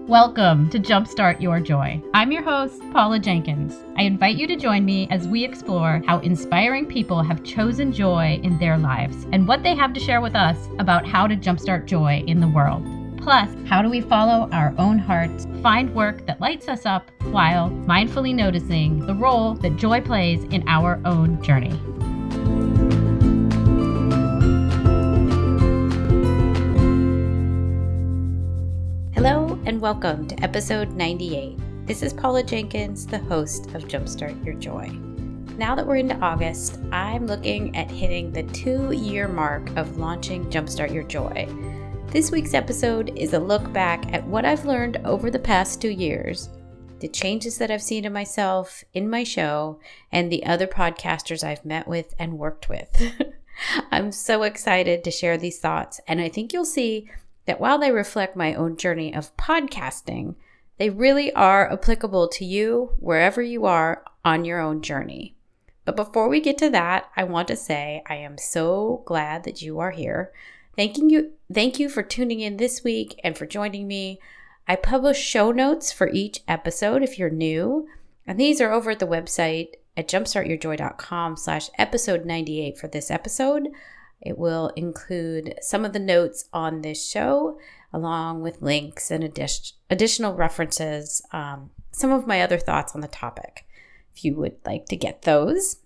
Welcome to Jumpstart Your Joy. I'm your host, Paula Jenkins. I invite you to join me as we explore how inspiring people have chosen joy in their lives and what they have to share with us about how to jumpstart joy in the world. Plus, how do we follow our own hearts, find work that lights us up while mindfully noticing the role that joy plays in our own journey. Hello and welcome to episode 98. This is Paula Jenkins, the host of Jumpstart Your Joy. Now that we're into August, I'm looking at hitting the 2-year mark of launching Jumpstart Your Joy. This week's episode is a look back at what I've learned over the past 2 years, the changes that I've seen in myself, in my show, and the other podcasters I've met with and worked with. I'm so excited to share these thoughts, and I think you'll see that while they reflect my own journey of podcasting, they really are applicable to you wherever you are on your own journey. But before we get to that, I want to say I am so glad that you are here. Thank you for tuning in this week and for joining me. I publish show notes for each episode if you're new, and these are over at the website at jumpstartyourjoy.com/episode 98 for this episode. It will include some of the notes on this show, along with links and additional references, some of my other thoughts on the topic, if you would like to get those.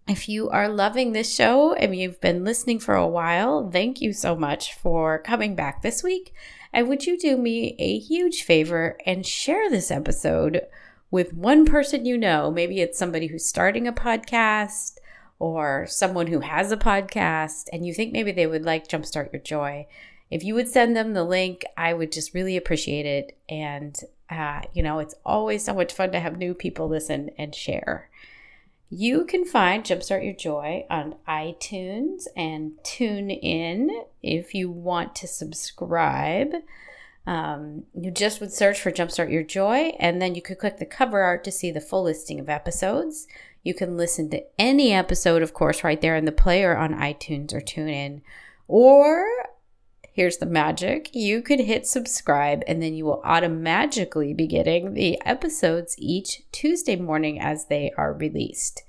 If you are loving this show and you've been listening for a while, thank you so much for coming back this week. And would you do me a huge favor and share this episode with one person you know? Maybe it's somebody who's starting a podcast, or someone who has a podcast and you think maybe they would like Jumpstart Your Joy. If you would send them the link, I would just really appreciate it. And, it's always so much fun to have new people listen and share. You can find Jumpstart Your Joy on iTunes and TuneIn if you want to subscribe. You just would search for Jumpstart Your Joy, and then you could click the cover art to see the full listing of episodes. You can listen to any episode, of course, right there in the player on iTunes or TuneIn. Or, here's the magic, you could hit subscribe and then you will automatically be getting the episodes each Tuesday morning as they are released.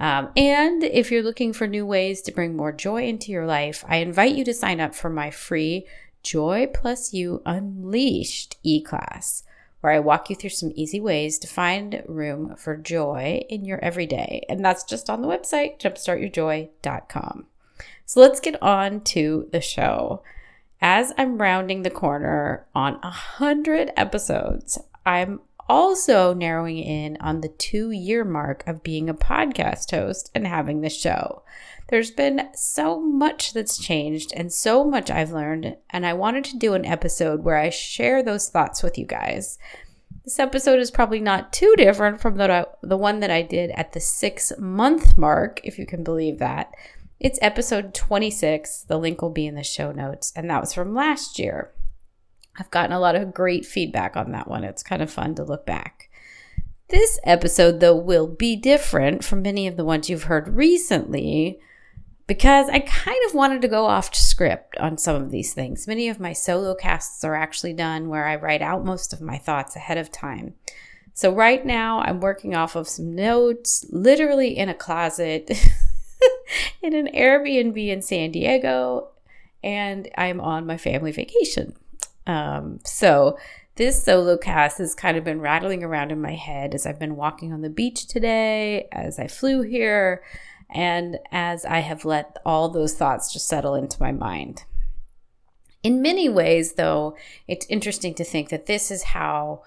And if you're looking for new ways to bring more joy into your life, I invite you to sign up for my free Joy Plus You Unleashed e-class, where I walk you through some easy ways to find room for joy in your everyday. And that's just on the website, jumpstartyourjoy.com. So let's get on to the show. As I'm rounding the corner on 100 episodes, I'm also narrowing in on the 2-year mark of being a podcast host and having the show. There's been so much that's changed and so much I've learned, and I wanted to do an episode where I share those thoughts with you guys. This episode is probably not too different from the one that I did at the 6-month mark, if you can believe that. It's episode 26. The link will be in the show notes, and that was from last year. I've gotten a lot of great feedback on that one. It's kind of fun to look back. This episode, though, will be different from many of the ones you've heard recently, because I kind of wanted to go off script on some of these things. Many of my solo casts are actually done where I write out most of my thoughts ahead of time. So right now I'm working off of some notes, literally in a closet in an Airbnb in San Diego, and I'm on my family vacation. So this solo cast has kind of been rattling around in my head as I've been walking on the beach today, as I flew here, and as I have let all those thoughts just settle into my mind. In many ways, though, it's interesting to think that this is how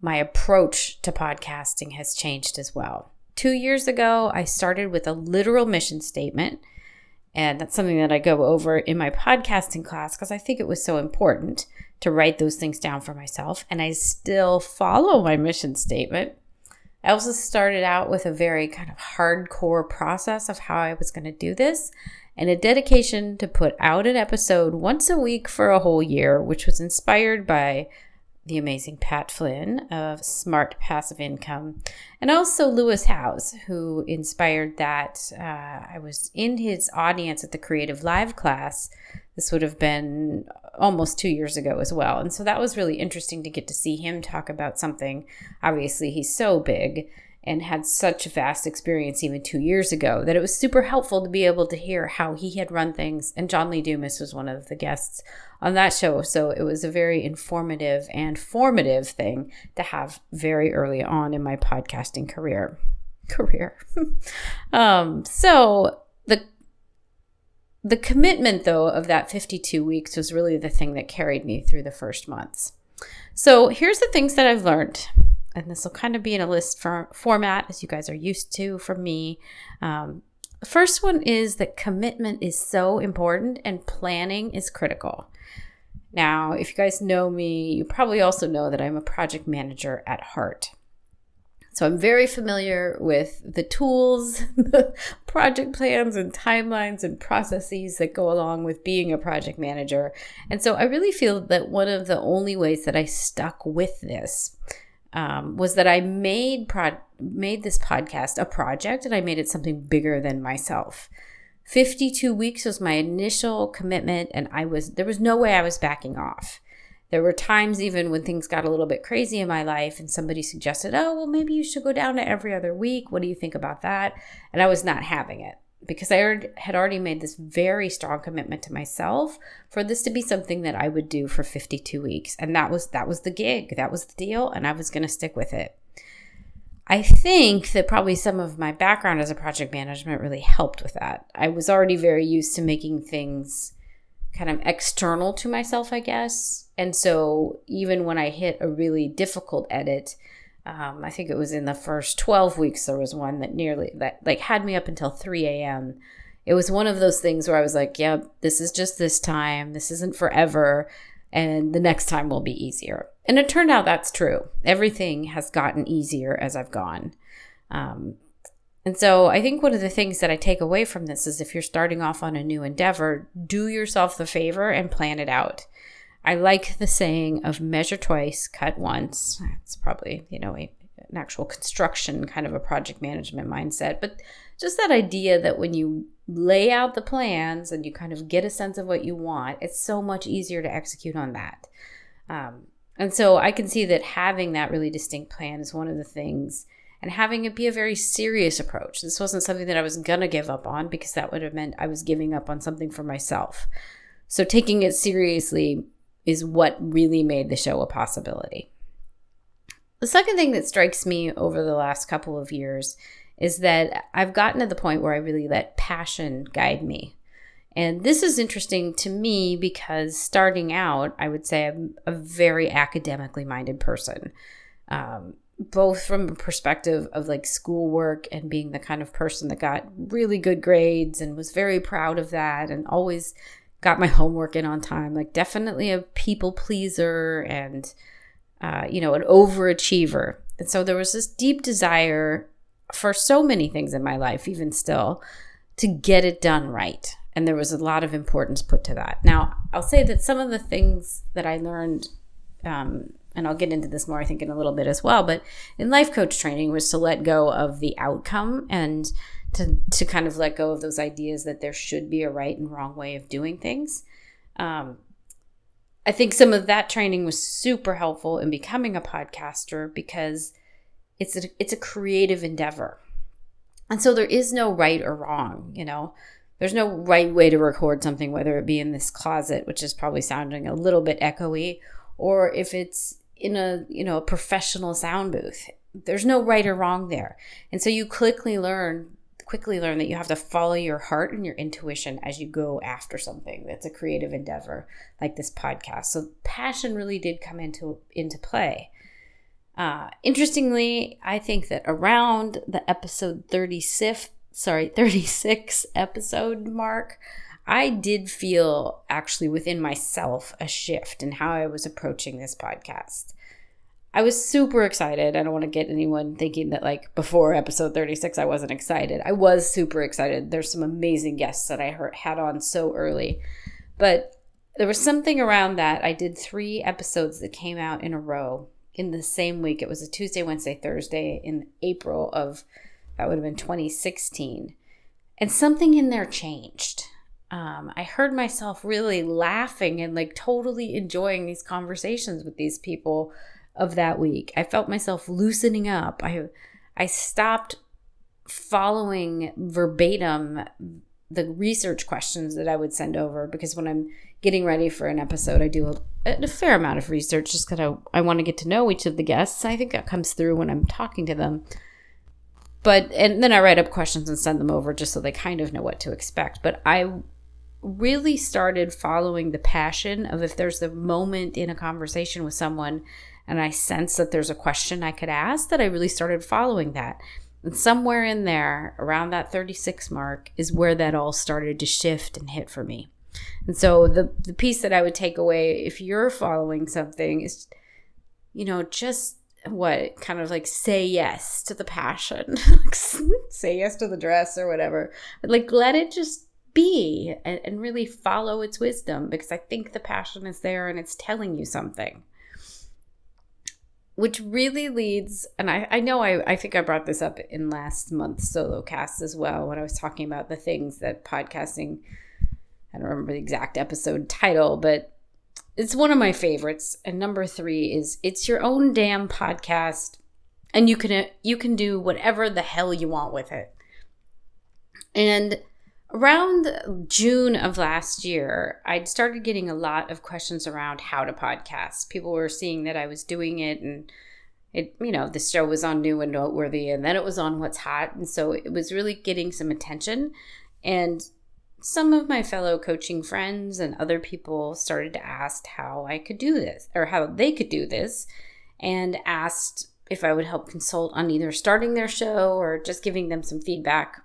my approach to podcasting has changed as well. 2 years ago, I started with a literal mission statement, and that's something that I go over in my podcasting class because I think it was so important to write those things down for myself, and I still follow my mission statement. I also started out with a very kind of hardcore process of how I was going to do this, and a dedication to put out an episode once a week for a whole year, which was inspired by the amazing Pat Flynn of Smart Passive Income, and also Lewis Howes, who inspired that. I was in his audience at the Creative Live class. This would have been almost 2 years ago as well. And so that was really interesting to get to see him talk about something. Obviously, he's so big and had such a vast experience even 2 years ago that it was super helpful to be able to hear how he had run things. And John Lee Dumas was one of the guests on that show. So it was a very informative and formative thing to have very early on in my podcasting career. So the commitment, though, of that 52 weeks was really the thing that carried me through the first months. So here's the things that I've learned. And this will kind of be in a list format, as you guys are used to from me. The first one is that commitment is so important and planning is critical. Now, if you guys know me, you probably also know that I'm a project manager at heart. So I'm very familiar with the tools, the project plans and timelines and processes that go along with being a project manager. And so I really feel that one of the only ways that I stuck with this was that I made this podcast a project, and I made it something bigger than myself. 52 weeks was my initial commitment, and there was no way I was backing off. There were times even when things got a little bit crazy in my life and somebody suggested, oh, well, maybe you should go down to every other week. What do you think about that? And I was not having it because I had already made this very strong commitment to myself for this to be something that I would do for 52 weeks. And that was the gig. That was the deal. And I was going to stick with it. I think that probably some of my background as a project management really helped with that. I was already very used to making things kind of external to myself, I guess. And so even when I hit a really difficult edit, I think it was in the first 12 weeks, there was one that had me up until 3 a.m. It was one of those things where I was like, yep, this is just this time. This isn't forever. And the next time will be easier. And it turned out that's true. Everything has gotten easier as I've gone. And so I think one of the things that I take away from this is if you're starting off on a new endeavor, do yourself the favor and plan it out. I like the saying of measure twice, cut once. It's probably, an actual construction kind of a project management mindset. But just that idea that when you lay out the plans and you kind of get a sense of what you want, it's so much easier to execute on that. And so I can see that having that really distinct plan is one of the things, and having it be a very serious approach. This wasn't something that I was going to give up on because that would have meant I was giving up on something for myself. So taking it seriously is what really made the show a possibility. The second thing that strikes me over the last couple of years is that I've gotten to the point where I really let passion guide me. And this is interesting to me because starting out, I would say I'm a very academically minded person, both from a perspective of like schoolwork and being the kind of person that got really good grades and was very proud of that and always got my homework in on time, like definitely a people pleaser and, an overachiever. And so there was this deep desire for so many things in my life, even still, to get it done right. And there was a lot of importance put to that. Now, I'll say that some of the things that I learned, and I'll get into this more, I think, in a little bit as well, but in life coach training was to let go of the outcome and to kind of let go of those ideas that there should be a right and wrong way of doing things. I think some of that training was super helpful in becoming a podcaster because it's a creative endeavor. And so there is no right or wrong, There's no right way to record something, whether it be in this closet, which is probably sounding a little bit echoey, or if it's in a professional sound booth. There's no right or wrong there. And so you quickly learn that you have to follow your heart and your intuition as you go after something that's a creative endeavor like this podcast. So passion really did come into play. Interestingly, I think that around the episode 36 episode mark, I did feel actually within myself a shift in how I was approaching this podcast. I was super excited. I don't want to get anyone thinking that like before episode 36, I wasn't excited. I was super excited. There's some amazing guests that I had on so early. But there was something around that. I did 3 episodes that came out in a row in the same week. It was a Tuesday, Wednesday, Thursday in April of, that would have been 2016. And something in there changed. I heard myself really laughing and like totally enjoying these conversations with these people of that week. I felt myself loosening up. I stopped following verbatim the research questions that I would send over, because when I'm getting ready for an episode, I do a fair amount of research just because I want to get to know each of the guests. I think that comes through when I'm talking to them. And then I write up questions and send them over just so they kind of know what to expect. But I really started following the passion of, if there's a moment in a conversation with someone and I sense that there's a question I could ask, that I really started following that. And somewhere in there, around that 36 mark, is where that all started to shift and hit for me. And so the piece that I would take away, if you're following something, is, just kind of like say yes to the passion, say yes to the dress or whatever, but like let it just be and really follow its wisdom, because I think the passion is there and it's telling you something. Which really leads, and I know I think I brought this up in last month's solo cast as well, when I was talking about the things that podcasting, I don't remember the exact episode title, but it's one of my favorites. And number 3 is, it's your own damn podcast, and you can do whatever the hell you want with it. And around June of last year, I'd started getting a lot of questions around how to podcast. People were seeing that I was doing it, and this show was on New and Noteworthy, and then it was on What's Hot. And so it was really getting some attention. And some of my fellow coaching friends and other people started to ask how I could do this, or how they could do this, and asked if I would help consult on either starting their show or just giving them some feedback.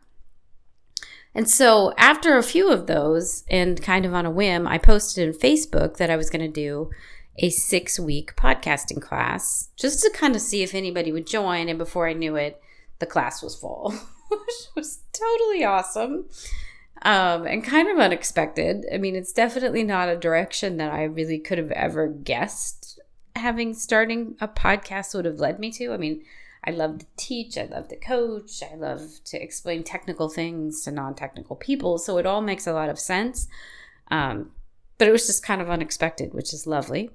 And so after a few of those, and kind of on a whim, I posted on Facebook that I was going to do a 6-week podcasting class, just to kind of see if anybody would join. And before I knew it, the class was full, which was totally awesome. And kind of unexpected. I mean, it's definitely not a direction that I really could have ever guessed starting a podcast would have led me to. I mean, I love to teach, I love to coach, I love to explain technical things to non-technical people. So it all makes a lot of sense. But it was just kind of unexpected, which is lovely.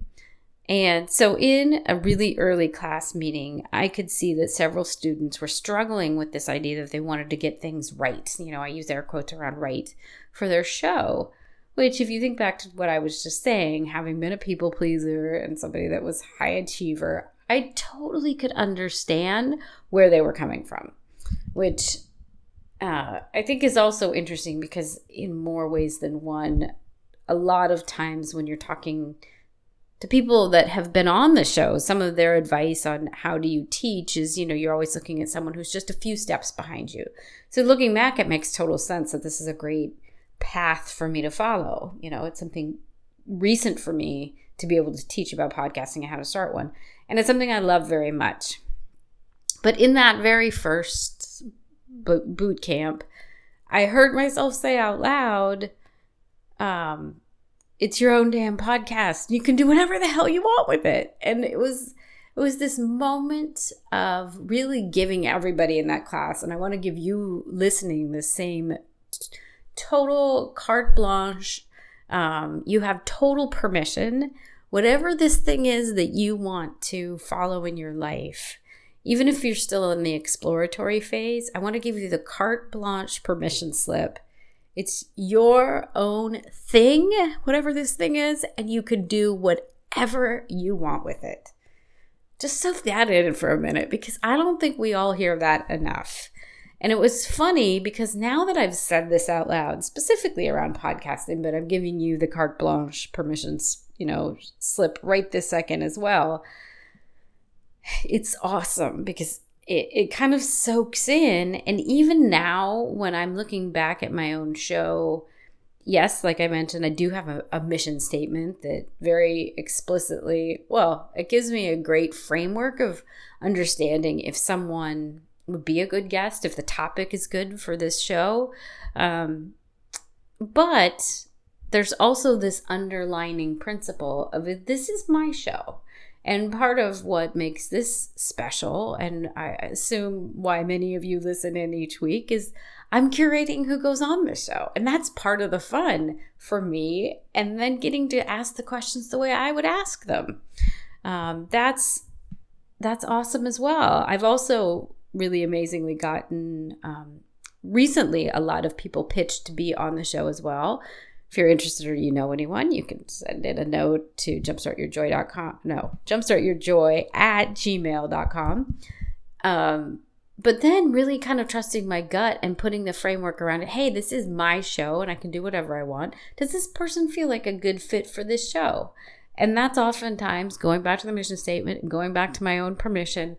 And so in a really early class meeting, I could see that several students were struggling with this idea that they wanted to get things right. I use air quotes around right for their show, which, if you think back to what I was just saying, having been a people pleaser and somebody that was high achiever, I totally could understand where they were coming from, which I think is also interesting, because in more ways than one, a lot of times when you're talking to people that have been on the show, some of their advice on how do you teach is, you're always looking at someone who's just a few steps behind you. So looking back, it makes total sense that this is a great path for me to follow. It's something recent for me to be able to teach about podcasting and how to start one. And it's something I love very much. But in that very first boot camp, I heard myself say out loud, it's your own damn podcast. You can do whatever the hell you want with it. And it was this moment of really giving everybody in that class, and I want to give you listening the same total carte blanche. You have total permission. Whatever this thing is that you want to follow in your life, even if you're still in the exploratory phase, I want to give you the carte blanche permission slip. It's your own thing, whatever this thing is, and you can do whatever you want with it. Just soak that in for a minute, because I don't think we all hear that enough. And it was funny because now that I've said this out loud, specifically around podcasting, but I'm giving you the carte blanche permissions, slip right this second as well. It's awesome because it kind of soaks in. And even now when I'm looking back at my own show, yes, like I mentioned, I do have a mission statement that very explicitly, it gives me a great framework of understanding if someone would be a good guest, if the topic is good for this show. But there's also this underlining principle of it. This is my show. And part of what makes this special, and I assume why many of you listen in each week, is I'm curating who goes on the show. And that's part of the fun for me. And then getting to ask the questions the way I would ask them. That's awesome as well. I've also really amazingly gotten recently a lot of people pitched to be on the show as well. If you're interested or you know anyone, you can send in a note to jumpstartyourjoy@gmail.com. But then really kind of trusting my gut and putting the framework around it. Hey, this is my show and I can do whatever I want. Does this person feel like a good fit for this show? And that's oftentimes going back to the mission statement and going back to my own permission.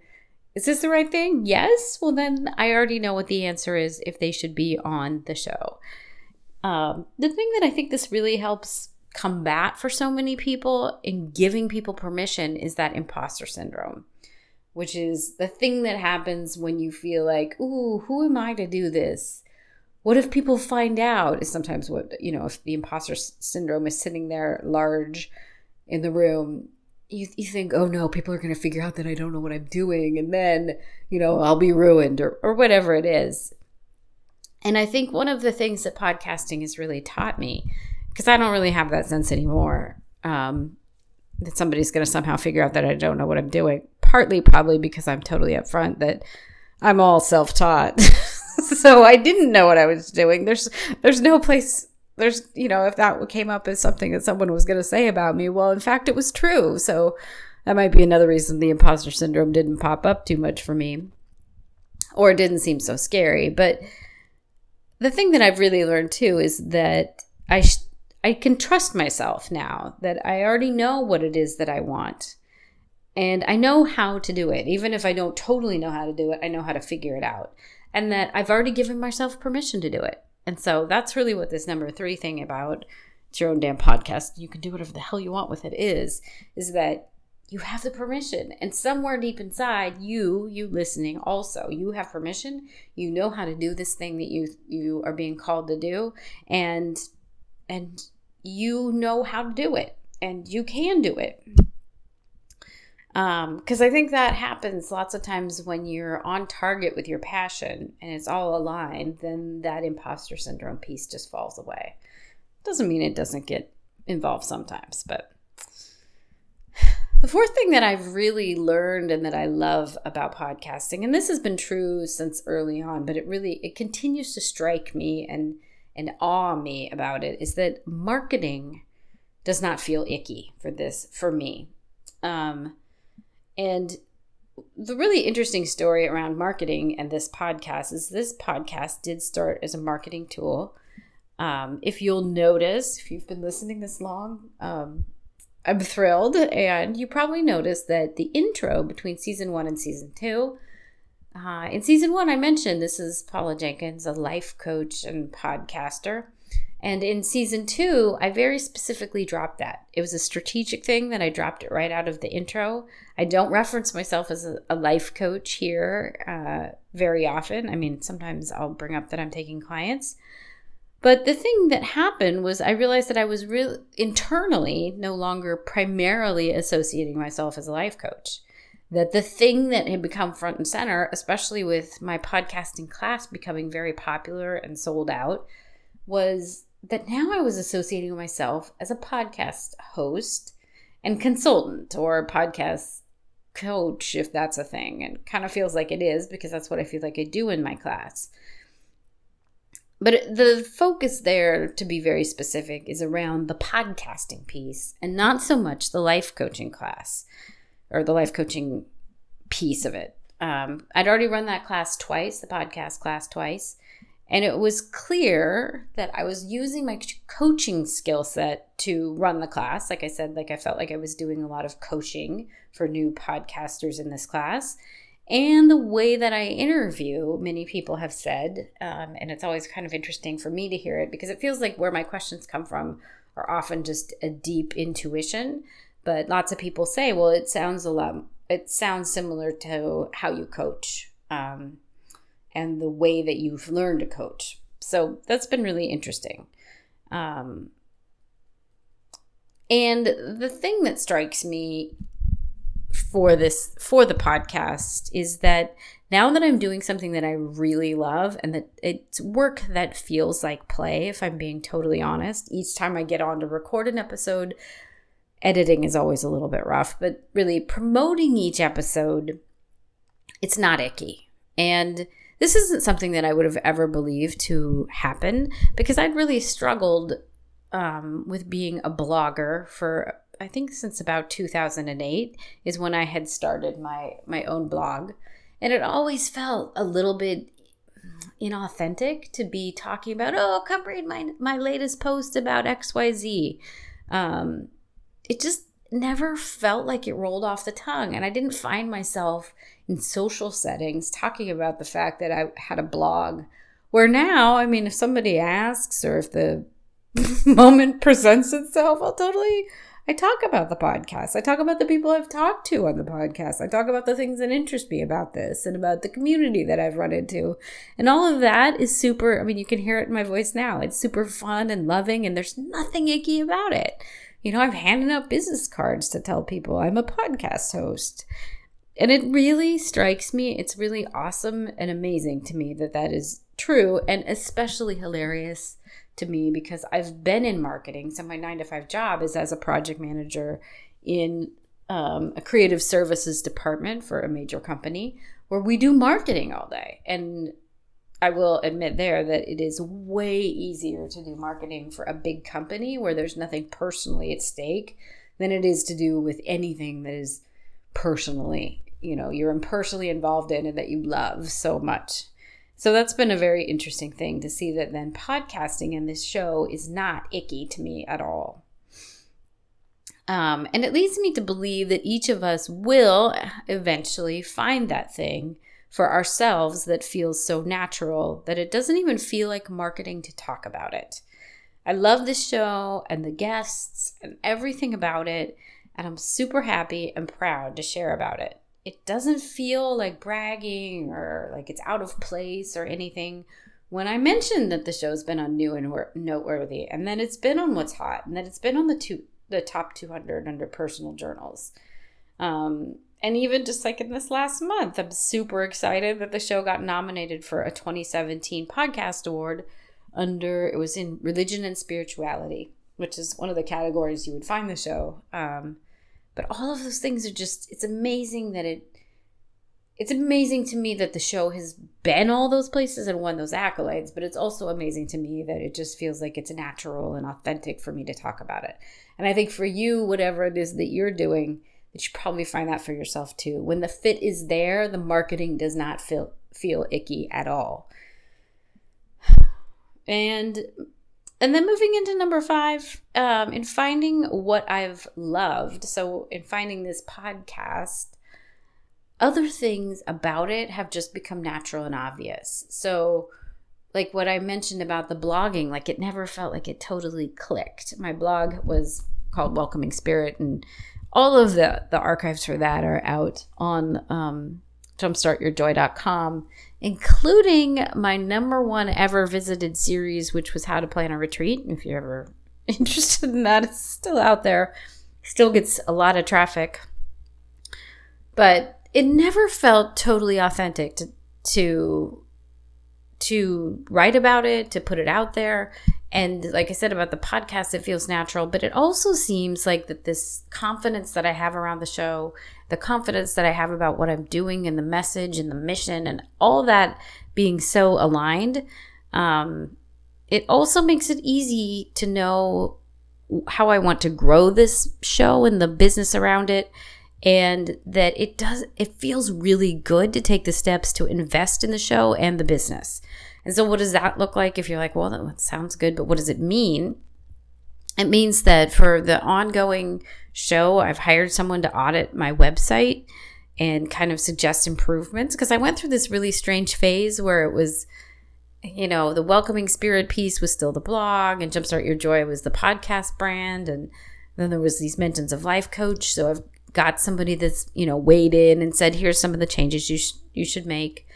Is this the right thing? Yes. Well, then I already know what the answer is if they should be on the show. The thing that I think this really helps combat for so many people in giving people permission is that imposter syndrome, which is the thing that happens when you feel like, ooh, who am I to do this? What if people find out? Is sometimes what, if the imposter syndrome is sitting there large in the room, you think, oh no, people are going to figure out that I don't know what I'm doing. And then, I'll be ruined or whatever it is. And I think one of the things that podcasting has really taught me, because I don't really have that sense anymore, that somebody's going to somehow figure out that I don't know what I'm doing, partly probably because I'm totally upfront that I'm all self-taught. So I didn't know what I was doing. There's no place, if that came up as something that someone was going to say about me, well, in fact, it was true. So that might be another reason the imposter syndrome didn't pop up too much for me, or it didn't seem so scary. But the thing that I've really learned too is that I can trust myself now, that I already know what it is that I want. And I know how to do it. Even if I don't totally know how to do it, I know how to figure it out. And that I've already given myself permission to do it. And so that's really what this number 3 thing about it's your own damn podcast, you can do whatever the hell you want with it is that you have the permission. And somewhere deep inside, you listening also, you have permission. You know how to do this thing that you are being called to do. And you know how to do it. And you can do it. Because I think that happens lots of times when you're on target with your passion and it's all aligned, then that imposter syndrome piece just falls away. Doesn't mean it doesn't get involved sometimes, but the 4th thing that I've really learned and that I love about podcasting, and this has been true since early on, but it continues to strike me and awe me about it, is that marketing does not feel icky for me. And the really interesting story around marketing and this podcast is this podcast did start as a marketing tool. If you'll notice, if you've been listening this long, I'm thrilled. And you probably noticed that the intro between season 1 and season 2, in season 1, I mentioned this is Paula Jenkins, a life coach and podcaster. And in season 2, I very specifically dropped that. It was a strategic thing that I dropped it right out of the intro. I don't reference myself as a life coach here very often. I mean, sometimes I'll bring up that I'm taking clients. But the thing that happened was I realized that I was really internally no longer primarily associating myself as a life coach. That the thing that had become front and center, especially with my podcasting class becoming very popular and sold out, was that now I was associating myself as a podcast host and consultant or podcast coach, if that's a thing. And it kind of feels like it is because that's what I feel like I do in my class. But the focus there, to be very specific, is around the podcasting piece and not so much the life coaching class or the life coaching piece of it. I'd already run that class twice, the podcast class twice. And it was clear that I was using my coaching skill set to run the class. Like I said, I felt like I was doing a lot of coaching for new podcasters in this class. And the way that I interview, many people have said, and it's always kind of interesting for me to hear it because it feels like where my questions come from are often just a deep intuition. But lots of people say, well, it sounds similar to how you coach. And the way that you've learned to coach. So that's been really interesting. And the thing that strikes me for the podcast is that now that I'm doing something that I really love and that it's work that feels like play, if I'm being totally honest, each time I get on to record an episode, editing is always a little bit rough, but really promoting each episode, it's not icky. And this isn't something that I would have ever believed to happen because I'd really struggled with being a blogger for, I think, since about 2008 is when I had started my own blog. And it always felt a little bit inauthentic to be talking about, oh, come read my latest post about XYZ. It just never felt like it rolled off the tongue. And I didn't find myself in social settings talking about the fact that I had a blog. Where now, I mean, if somebody asks or if the moment presents itself, I talk about the podcast. I talk about the people I've talked to on the podcast. I talk about the things that interest me about this and about the community that I've run into. And all of that is super, I mean, you can hear it in my voice now. It's super fun and loving, and there's nothing icky about it. You know, I've handed out business cards to tell people I'm a podcast host. And it really strikes me, it's really awesome and amazing to me that is true, and especially hilarious to me because I've been in marketing. So my 9-to-5 job is as a project manager in a creative services department for a major company where we do marketing all day. And I will admit there that it is way easier to do marketing for a big company where there's nothing personally at stake than it is to do with anything that is personally, you're personally involved in and that you love so much. So that's been a very interesting thing to see that then podcasting in this show is not icky to me at all. And it leads me to believe that each of us will eventually find that thing for ourselves that feels so natural that it doesn't even feel like marketing to talk about it. I love this show and the guests and everything about it, and I'm super happy and proud to share about it. It doesn't feel like bragging or like it's out of place or anything when I mentioned that the show's been on New and Noteworthy, and then it's been on What's Hot, and that it's been on the top 200 under personal journals. And even just like in this last month, I'm super excited that the show got nominated for a 2017 podcast award it was in religion and spirituality, which is one of the categories you would find the show. But all of those things are just, it's amazing to me that the show has been all those places and won those accolades, but it's also amazing to me that it just feels like it's natural and authentic for me to talk about it. And I think for you, whatever it is that you're doing, that you probably find that for yourself too. When the fit is there, the marketing does not feel icky at all. And then moving into number 5, in finding what I've loved. So in finding this podcast, other things about it have just become natural and obvious. So like what I mentioned about the blogging, like it never felt like it totally clicked. My blog was called Welcoming Spirit, and all of the archives for that are out on jumpstartyourjoy.com, including my number 1 ever visited series, which was How to Plan a Retreat. If you're ever interested in that, it's still out there. Still gets a lot of traffic. But it never felt totally authentic to write about it, to put it out there. And like I said about the podcast, it feels natural, but it also seems like that this confidence that I have around the show, the confidence that I have about what I'm doing and the message and the mission and all that being so aligned, it also makes it easy to know how I want to grow this show and the business around it. And that it feels really good to take the steps to invest in the show and the business. And so what does that look like if you're like, well, that sounds good, but what does it mean? It means that for the ongoing show, I've hired someone to audit my website and kind of suggest improvements, because I went through this really strange phase where it was, the Welcoming Spirit piece was still the blog, and Jumpstart Your Joy was the podcast brand. And then there was these mentions of life coach. So I've got somebody that's, weighed in and said, here's some of the changes you should make.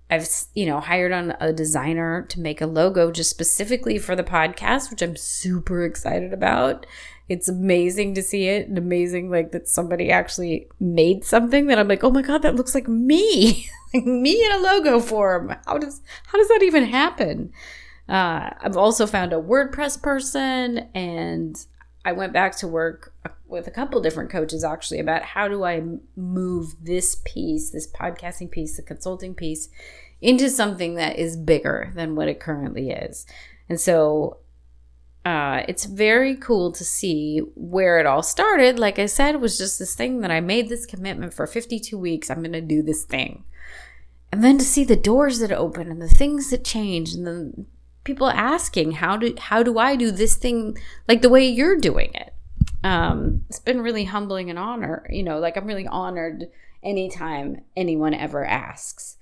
I've, hired on a designer to make a logo just specifically for the podcast, which I'm super excited about. It's amazing to see it, and amazing like that somebody actually made something that I'm like, oh my God, that looks like me. Like me in a logo form. How does that even happen? I've also found a WordPress person, and I went back to work with a couple different coaches actually about how do I move this piece, this podcasting piece, the consulting piece, into something that is bigger than what it currently is. And so it's very cool to see where it all started. Like I said, it was just this thing that I made this commitment for 52 weeks. I'm going to do this thing. And then to see the doors that open and the things that change, and the people asking, how do I do this thing like the way you're doing it? It's been really humbling and honor, like I'm really honored anytime anyone ever asks.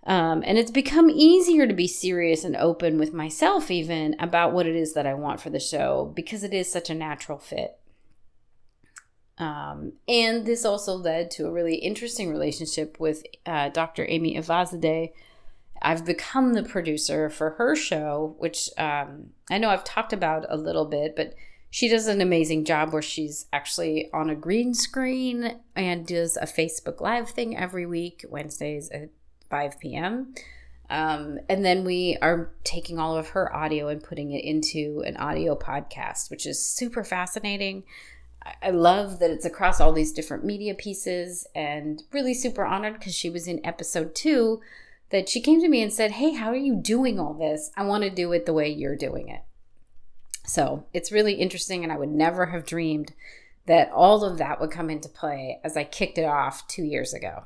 And it's become easier to be serious and open with myself even about what it is that I want for the show, because it is such a natural fit. And this also led to a really interesting relationship with Dr. Amy Avazadeh. I've become the producer for her show, which I know I've talked about a little bit, but she does an amazing job where she's actually on a green screen and does a Facebook Live thing every week, Wednesdays at 5 p.m. And then we are taking all of her audio and putting it into an audio podcast, which is super fascinating. I love that it's across all these different media pieces, and really super honored because she was in episode 2 that she came to me and said, hey, how are you doing all this? I want to do it the way you're doing it. So it's really interesting, and I would never have dreamed that all of that would come into play as I kicked it off 2 years ago.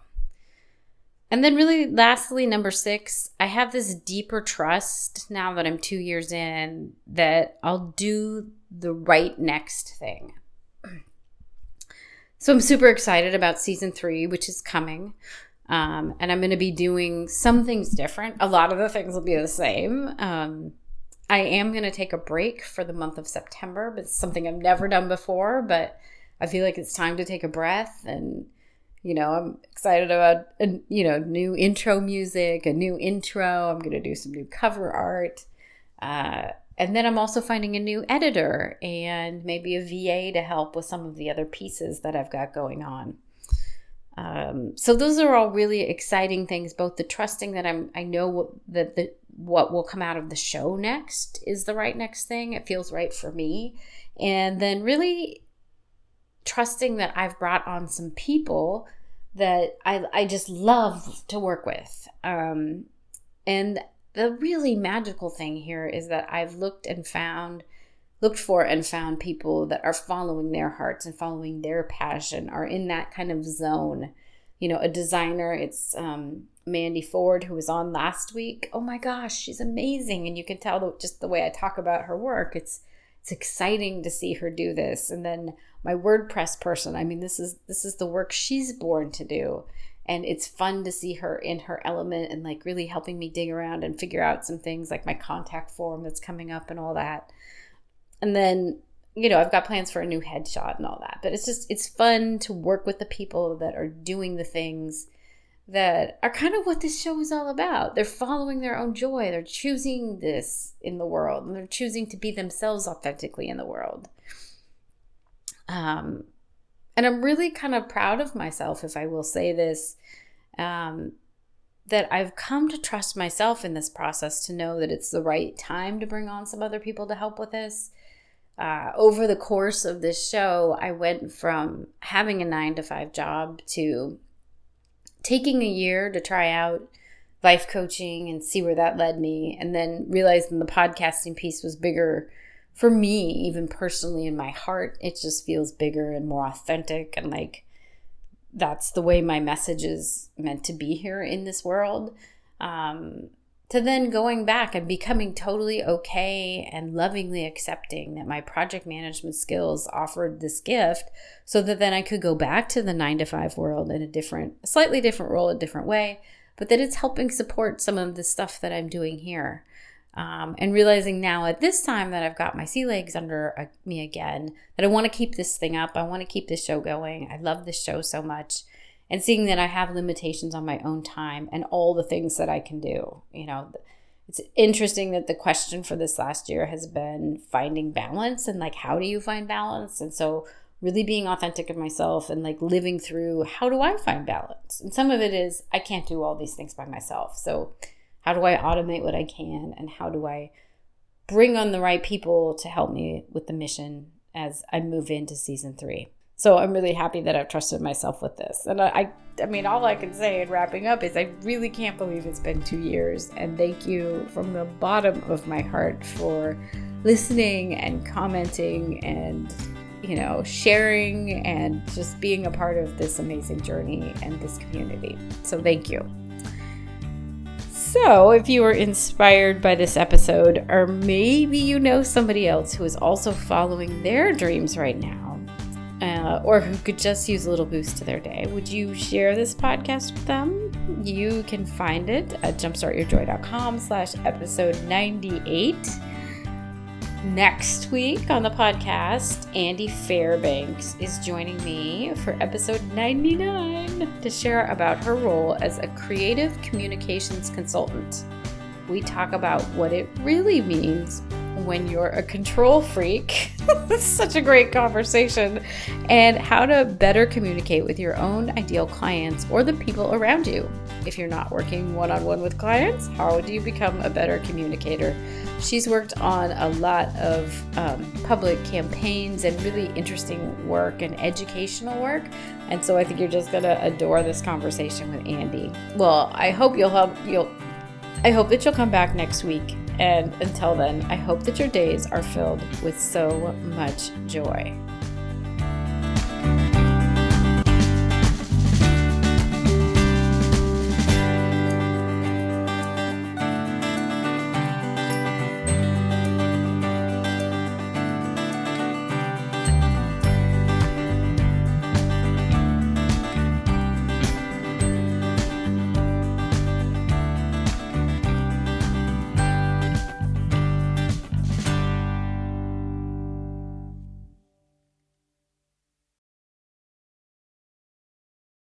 And then really lastly, number 6, I have this deeper trust now that I'm 2 years in that I'll do the right next thing. So I'm super excited about season 3, which is coming. And I'm going to be doing some things different. A lot of the things will be the same. I am going to take a break for the month of September, but it's something I've never done before. But I feel like it's time to take a breath. And, I'm excited about, new intro music, a new intro. I'm going to do some new cover art. And then I'm also finding a new editor and maybe a VA to help with some of the other pieces that I've got going on. So those are all really exciting things, both the trusting that I know that what will come out of the show next is the right next thing. It feels right for me. And then really trusting that I've brought on some people that I just love to work with. And the really magical thing here is that I've looked for and found people that are following their hearts and following their passion, are in that kind of zone. A designer, it's Mandy Ford, who was on last week. Oh my gosh, she's amazing. And you can tell just the way I talk about her work. It's exciting to see her do this. And then my WordPress person, this is the work she's born to do. And it's fun to see her in her element and like really helping me dig around and figure out some things like my contact form that's coming up and all that. And then, I've got plans for a new headshot and all that. But it's fun to work with the people that are doing the things that are kind of what this show is all about. They're following their own joy. They're choosing this in the world. And they're choosing to be themselves authentically in the world. And I'm really kind of proud of myself, if I will say this, that I've come to trust myself in this process to know that it's the right time to bring on some other people to help with this. Over the course of this show, I went from having a 9-to-5 job to taking a year to try out life coaching and see where that led me, and then realizing the podcasting piece was bigger for me, even personally in my heart. It just feels bigger and more authentic, and like that's the way my message is meant to be here in this world. To then going back and becoming totally okay and lovingly accepting that my project management skills offered this gift, so that then I could go back to the 9-to-5 world in a slightly different role, a different way, but that it's helping support some of the stuff that I'm doing here. And realizing now at this time that I've got my sea legs under me again, that I want to keep this thing up. I want to keep this show going. I love this show so much. And seeing that I have limitations on my own time and all the things that I can do. it's interesting that the question for this last year has been finding balance and like, how do you find balance? And so really being authentic of myself and like living through, how do I find balance? And some of it is, I can't do all these things by myself. So how do I automate what I can? And how do I bring on the right people to help me with the mission as I move into season 3? So I'm really happy that I've trusted myself with this. And I mean, all I can say in wrapping up is I really can't believe it's been 2 years. And thank you from the bottom of my heart for listening and commenting and, sharing and just being a part of this amazing journey and this community. So thank you. So if you were inspired by this episode, or maybe you know somebody else who is also following their dreams right now, or who could just use a little boost to their day, would you share this podcast with them? You can find it at jumpstartyourjoy.com/episode 98. Next week on the podcast, Andy Fairbanks is joining me for episode 99 to share about her role as a creative communications consultant. We talk about what it really means when you're a control freak. It's such a great conversation. And how to better communicate with your own ideal clients or the people around you. If you're not working one-on-one with clients, how do you become a better communicator? She's worked on a lot of public campaigns and really interesting work and educational work. And so I think you're just going to adore this conversation with Andy. Well, I hope I hope that you'll come back next week. And until then, I hope that your days are filled with so much joy.